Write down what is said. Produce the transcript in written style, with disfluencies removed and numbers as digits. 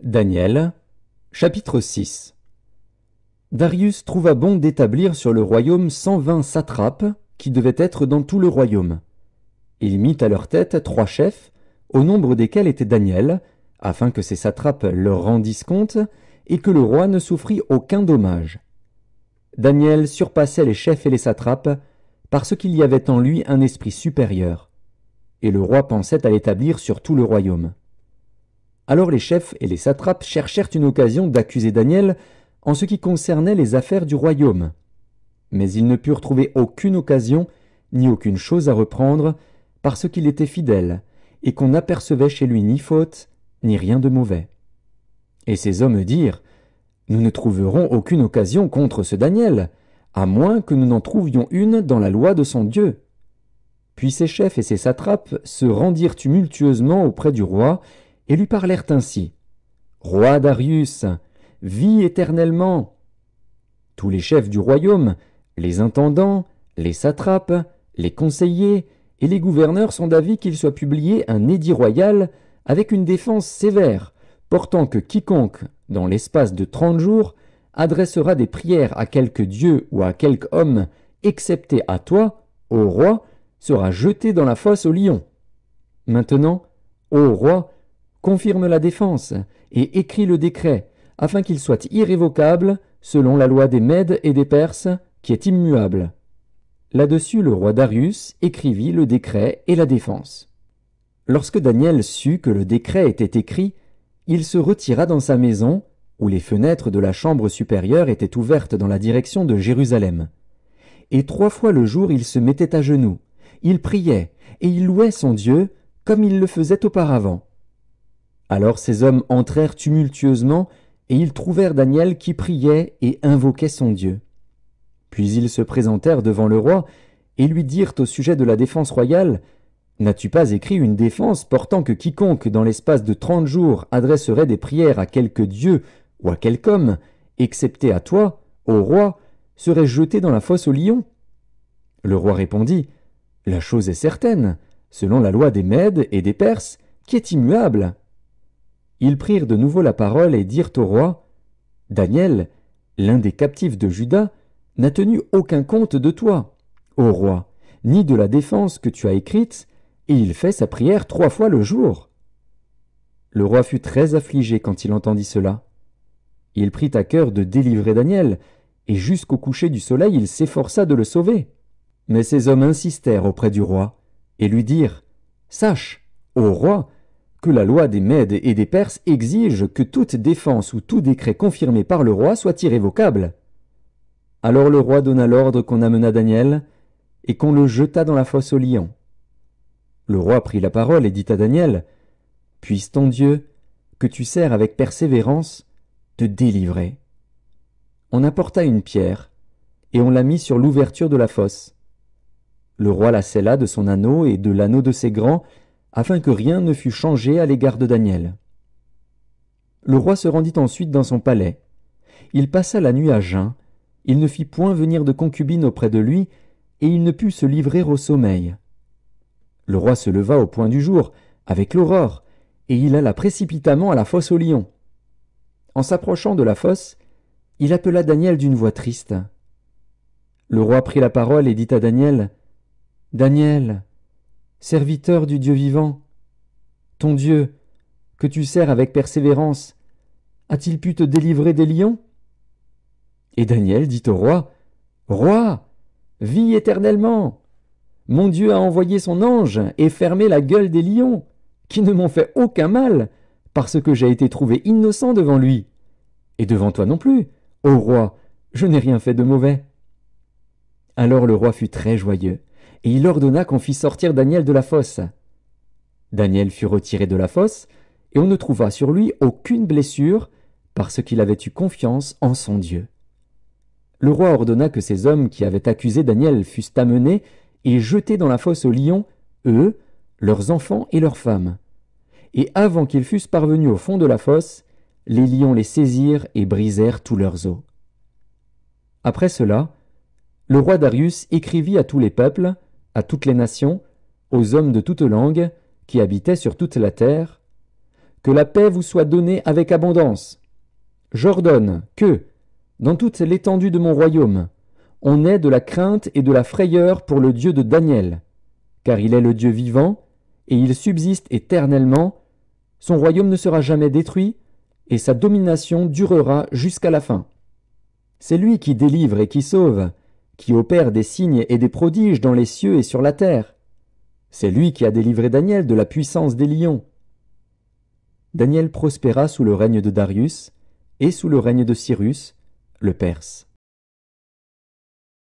Daniel, chapitre 6. Darius trouva bon d'établir sur le royaume 120 satrapes qui devaient être dans tout le royaume. Il mit à leur tête 3 chefs, au nombre desquels était Daniel, afin que ces satrapes leur rendissent compte et que le roi ne souffrît aucun dommage. Daniel surpassait les chefs et les satrapes parce qu'il y avait en lui un esprit supérieur, et le roi pensait à l'établir sur tout le royaume. Alors les chefs et les satrapes cherchèrent une occasion d'accuser Daniel en ce qui concernait les affaires du royaume. Mais ils ne purent trouver aucune occasion ni aucune chose à reprendre parce qu'il était fidèle et qu'on n'apercevait chez lui ni faute ni rien de mauvais. Et ces hommes dirent : « Nous ne trouverons aucune occasion contre ce Daniel, à moins que nous n'en trouvions une dans la loi de son Dieu. » Puis ces chefs et ces satrapes se rendirent tumultueusement auprès du roi et lui parlèrent ainsi : « Roi Darius, vis éternellement. » Tous les chefs du royaume, les intendants, les satrapes, les conseillers et les gouverneurs sont d'avis qu'il soit publié un édit royal avec une défense sévère, portant que quiconque, dans l'espace de 30 jours, adressera des prières à quelque dieu ou à quelque homme, excepté à toi, ô roi, sera jeté dans la fosse aux lions. Maintenant, ô roi, confirme la défense et écris le décret, afin qu'il soit irrévocable, selon la loi des Mèdes et des Perses, qui est immuable. Là-dessus, le roi Darius écrivit le décret et la défense. Lorsque Daniel sut que le décret était écrit, il se retira dans sa maison, où les fenêtres de la chambre supérieure étaient ouvertes dans la direction de Jérusalem. Et 3 fois le jour il se mettait à genoux, il priait, et il louait son Dieu, comme il le faisait auparavant. Alors ces hommes entrèrent tumultueusement, et ils trouvèrent Daniel qui priait et invoquait son Dieu. Puis ils se présentèrent devant le roi, et lui dirent au sujet de la défense royale : « N'as-tu pas écrit une défense portant que quiconque, dans l'espace de 30 jours, adresserait des prières à quelque dieu ou à quelque homme, excepté à toi, ô roi, serait jeté dans la fosse aux lions ?» Le roi répondit : « La chose est certaine, selon la loi des Mèdes et des Perses, qui est immuable. » Ils prirent de nouveau la parole et dirent au roi : « Daniel, l'un des captifs de Juda, n'a tenu aucun compte de toi, ô roi, ni de la défense que tu as écrite, et il fait sa prière 3 fois le jour. » Le roi fut très affligé quand il entendit cela. Il prit à cœur de délivrer Daniel, et jusqu'au coucher du soleil il s'efforça de le sauver. Mais ces hommes insistèrent auprès du roi, et lui dirent : « Sache, ô roi, que la loi des Mèdes et des Perses exige que toute défense ou tout décret confirmé par le roi soit irrévocable. » Alors le roi donna l'ordre qu'on amenât Daniel, et qu'on le jetât dans la fosse aux lions. Le roi prit la parole et dit à Daniel : « Puisse ton Dieu, que tu sers avec persévérance, te délivrer. » On apporta une pierre, et on la mit sur l'ouverture de la fosse. Le roi la scella de son anneau et de l'anneau de ses grands, afin que rien ne fût changé à l'égard de Daniel. Le roi se rendit ensuite dans son palais. Il passa la nuit à jeun, il ne fit point venir de concubine auprès de lui, et il ne put se livrer au sommeil. Le roi se leva au point du jour, avec l'aurore, et il alla précipitamment à la fosse aux lions. En s'approchant de la fosse, il appela Daniel d'une voix triste. Le roi prit la parole et dit à Daniel : « Daniel, serviteur du Dieu vivant, ton Dieu, que tu sers avec persévérance, a-t-il pu te délivrer des lions ?» Et Daniel dit au roi : « Roi, vis éternellement. Mon Dieu a envoyé son ange et fermé la gueule des lions, qui ne m'ont fait aucun mal, parce que j'ai été trouvé innocent devant lui. Et devant toi non plus, ô roi, je n'ai rien fait de mauvais. » Alors le roi fut très joyeux, et il ordonna qu'on fît sortir Daniel de la fosse. Daniel fut retiré de la fosse, et on ne trouva sur lui aucune blessure, parce qu'il avait eu confiance en son Dieu. Le roi ordonna que ces hommes qui avaient accusé Daniel fussent amenés et jetés dans la fosse aux lions, eux, leurs enfants et leurs femmes. Et avant qu'ils fussent parvenus au fond de la fosse, les lions les saisirent et brisèrent tous leurs os. Après cela, le roi Darius écrivit à tous les peuples, à toutes les nations, aux hommes de toute langue, qui habitaient sur toute la terre, que la paix vous soit donnée avec abondance. J'ordonne que, dans toute l'étendue de mon royaume, on ait de la crainte et de la frayeur pour le Dieu de Daniel, car il est le Dieu vivant, et il subsiste éternellement, son royaume ne sera jamais détruit, et sa domination durera jusqu'à la fin. C'est lui qui délivre et qui sauve, qui opère des signes et des prodiges dans les cieux et sur la terre. C'est lui qui a délivré Daniel de la puissance des lions. Daniel prospéra sous le règne de Darius et sous le règne de Cyrus, le Perse.